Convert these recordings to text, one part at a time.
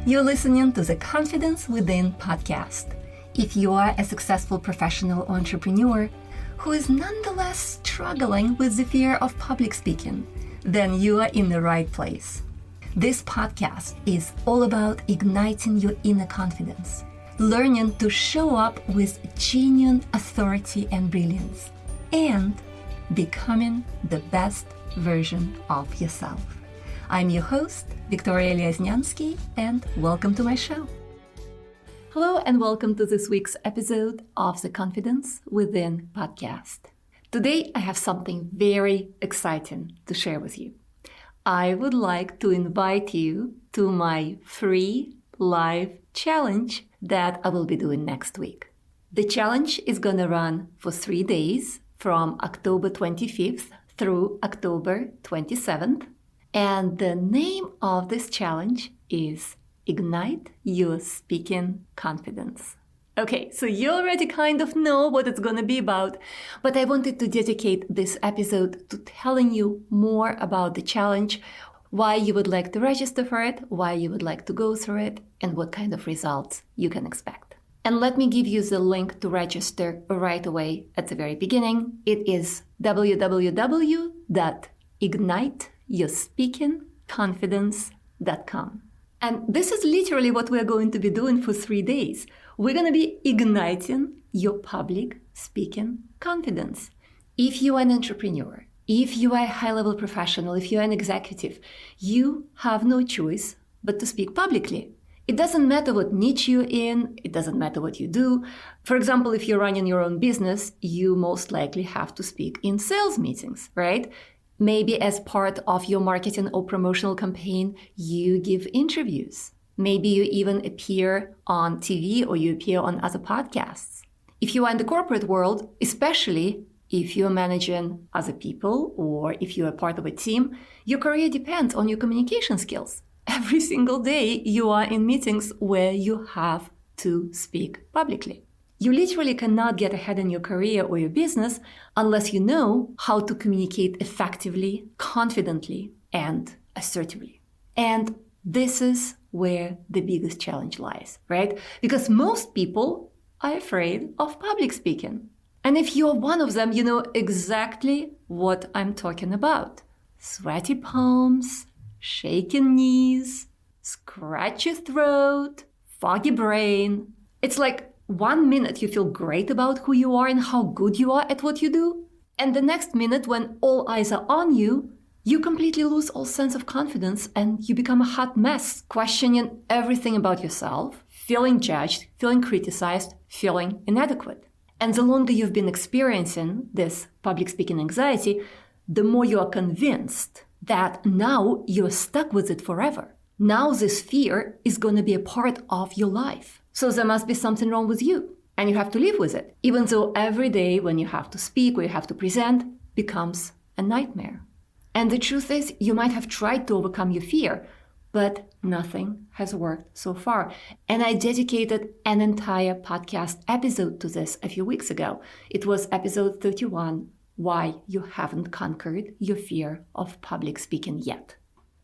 You're listening to the Confidence Within podcast. If you are a successful professional entrepreneur who is nonetheless struggling with the fear of public speaking, then you are in the right place. This podcast is all about igniting your inner confidence, learning to show up with genuine authority and brilliance, and becoming the best version of yourself. I'm your host, Victoria Lesnyansky, and welcome to my show. Hello and welcome to this week's episode of the Confidence Within podcast. Today I have something very exciting to share with you. I would like to invite you to my free live challenge that I will be doing next week. The challenge is going to run for 3 days from October 25th through October 27th. And the name of this challenge is Ignite Your Speaking Confidence. Okay, so you already kind of know what it's going to be about, but I wanted to dedicate this episode to telling you more about the challenge, why you would like to register for it, why you would like to go through it, and what kind of results you can expect. And let me give you the link to register right away at the very beginning. It is www.igniteyourspeakingconfidence.com. And this is literally what we're going to be doing for 3 days. We're going to be igniting your public speaking confidence. If you are an entrepreneur, if you are a high-level professional, if you're an executive, you have no choice but to speak publicly. It doesn't matter what niche you're in, it doesn't matter what you do. For example, if you're running your own business, you most likely have to speak in sales meetings, right? Maybe as part of your marketing or promotional campaign, you give interviews. Maybe you even appear on TV or you appear on other podcasts. If you are in the corporate world, especially if you're managing other people or if you're a part of a team, your career depends on your communication skills. Every single day you are in meetings where you have to speak publicly. You literally cannot get ahead in your career or your business unless you know how to communicate effectively, confidently, and assertively. And this is where the biggest challenge lies, right? Because most people are afraid of public speaking. And if you're one of them, you know exactly what I'm talking about. Sweaty palms, shaking knees, scratchy throat, foggy brain. It's like 1 minute you feel great about who you are and how good you are at what you do. And the next minute when all eyes are on you, you completely lose all sense of confidence and you become a hot mess, questioning everything about yourself, feeling judged, feeling criticized, feeling inadequate. And the longer you've been experiencing this public speaking anxiety, the more you are convinced that now you're stuck with it forever. Now this fear is going to be a part of your life. So there must be something wrong with you, and you have to live with it, even though every day when you have to speak or you have to present becomes a nightmare. And the truth is, you might have tried to overcome your fear, but nothing has worked so far. And I dedicated an entire podcast episode to this a few weeks ago. It was episode 31, Why You Haven't Conquered Your Fear of Public Speaking Yet.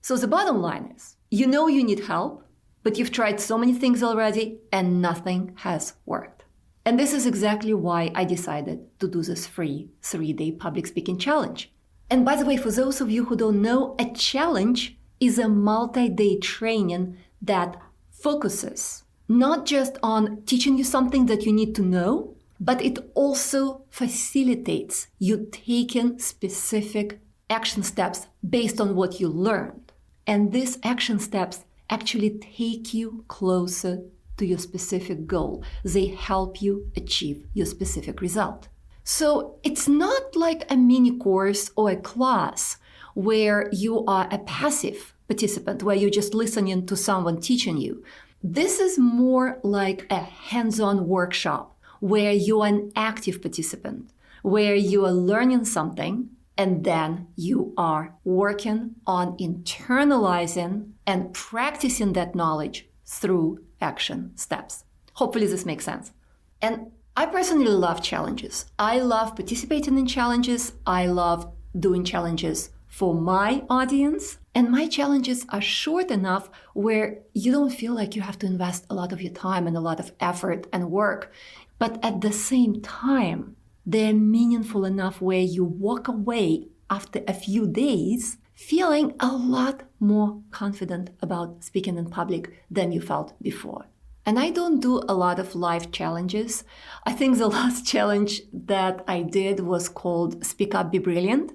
So the bottom line is, you know you need help, but you've tried so many things already and nothing has worked. And this is exactly why I decided to do this free 3-day public speaking challenge. And by the way, for those of you who don't know, a challenge is a multi-day training that focuses not just on teaching you something that you need to know, but it also facilitates you taking specific action steps based on what you learned. And these action steps actually take you closer to your specific goal. They help you achieve your specific result. So it's not like a mini course or a class where you are a passive participant, where you're just listening to someone teaching you. This is more like a hands-on workshop where you are an active participant, where you are learning something and then you are working on internalizing and practicing that knowledge through action steps. Hopefully this makes sense. And I personally love challenges. I love participating in challenges. I love doing challenges for my audience. And my challenges are short enough where you don't feel like you have to invest a lot of your time and a lot of effort and work. But at the same time, they're meaningful enough where you walk away after a few days feeling a lot more confident about speaking in public than you felt before. And I don't do a lot of live challenges. I think the last challenge that I did was called Speak Up, Be Brilliant.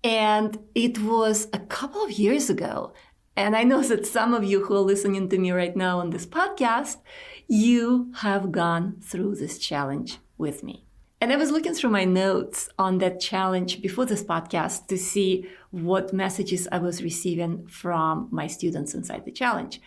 And it was a couple of years ago. And I know that some of you who are listening to me right now on this podcast, you have gone through this challenge with me. And I was looking through my notes on that challenge before this podcast to see what messages I was receiving from my students inside the challenge.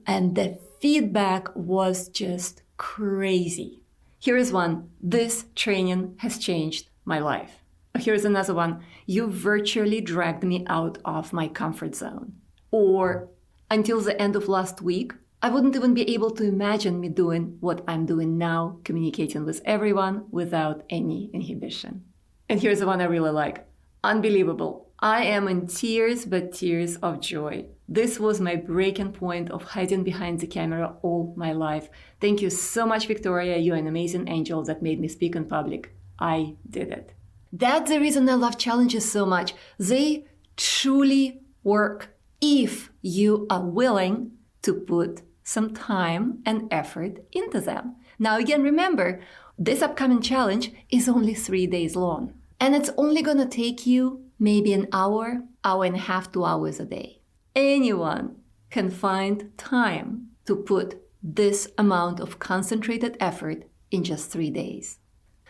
And the feedback was just crazy. Here is one. This training has changed my life. Here's another one. You virtually dragged me out of my comfort zone. Or until the end of last week, I wouldn't even be able to imagine me doing what I'm doing now, communicating with everyone without any inhibition. And here's the one I really like. Unbelievable. I am in tears, but tears of joy. This was my breaking point of hiding behind the camera all my life. Thank you so much, Victoria. You're an amazing angel that made me speak in public. I did it. That's the reason I love challenges so much. They truly work if you are willing to put some time and effort into them. Now, again, remember, this upcoming challenge is only 3 days long. And it's only going to take you maybe an hour, hour and a half, 2 hours a day. Anyone can find time to put this amount of concentrated effort in just 3 days.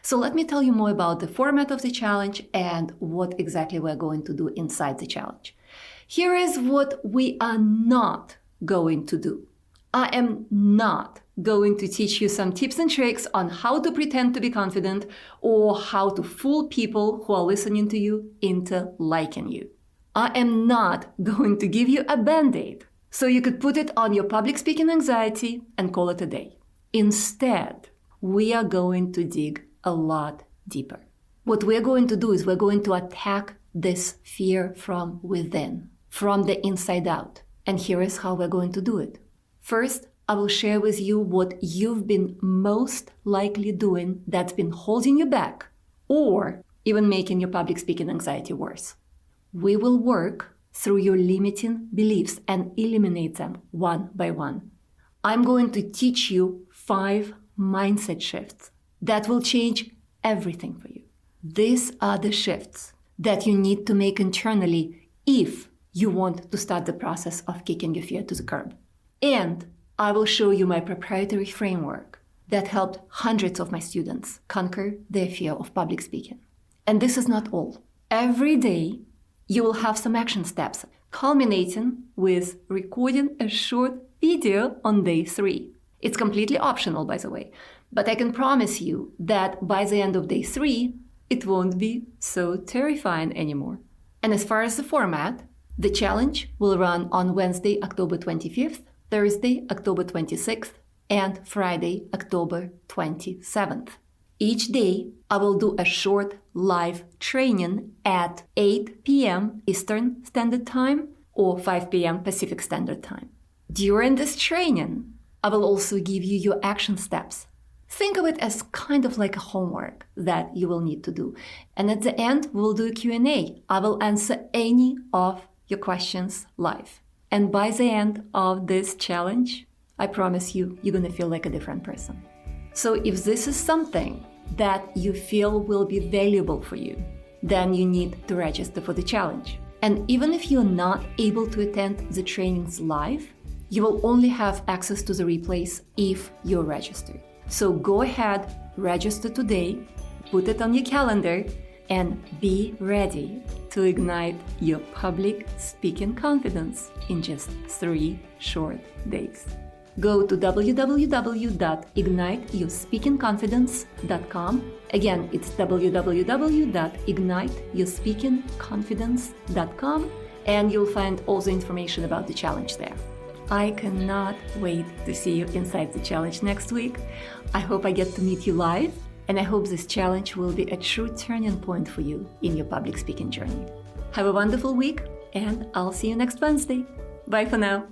So let me tell you more about the format of the challenge and what exactly we're going to do inside the challenge. Here is what we are not going to do. I am not going to teach you some tips and tricks on how to pretend to be confident or how to fool people who are listening to you into liking you. I am not going to give you a band-aid so you could put it on your public speaking anxiety and call it a day. Instead, we are going to dig a lot deeper. What we're going to do is we're going to attack this fear from within, from the inside out. And here is how we're going to do it. First, I will share with you what you've been most likely doing that's been holding you back or even making your public speaking anxiety worse. We will work through your limiting beliefs and eliminate them one by one. I'm going to teach you 5 mindset shifts that will change everything for you. These are the shifts that you need to make internally if you want to start the process of kicking your fear to the curb. And I will show you my proprietary framework that helped hundreds of my students conquer their fear of public speaking. And this is not all. Every day, you will have some action steps, culminating with recording a short video on day 3. It's completely optional, by the way, but I can promise you that by the end of day 3, it won't be so terrifying anymore. And as far as the format, the challenge will run on Wednesday, October 25th, Thursday, October 26th, and Friday, October 27th. Each day, I will do a short live training at 8 p.m. Eastern Standard Time or 5 p.m. Pacific Standard Time. During this training, I will also give you your action steps. Think of it as kind of like a homework that you will need to do. And at the end, we'll do a Q&A. I will answer any of your questions live. And by the end of this challenge, I promise you, you're going to feel like a different person. So if this is something that you feel will be valuable for you, then you need to register for the challenge. And even if you're not able to attend the trainings live, you will only have access to the replays if you're registered. So go ahead, register today, put it on your calendar, and be ready to ignite your public speaking confidence in just 3 short days. Go to www.igniteyourspeakingconfidence.com. Again, it's www.igniteyourspeakingconfidence.com, and you'll find all the information about the challenge there. I cannot wait to see you inside the challenge next week. I hope I get to meet you live, and I hope this challenge will be a true turning point for you in your public speaking journey. Have a wonderful week, and I'll see you next Wednesday. Bye for now.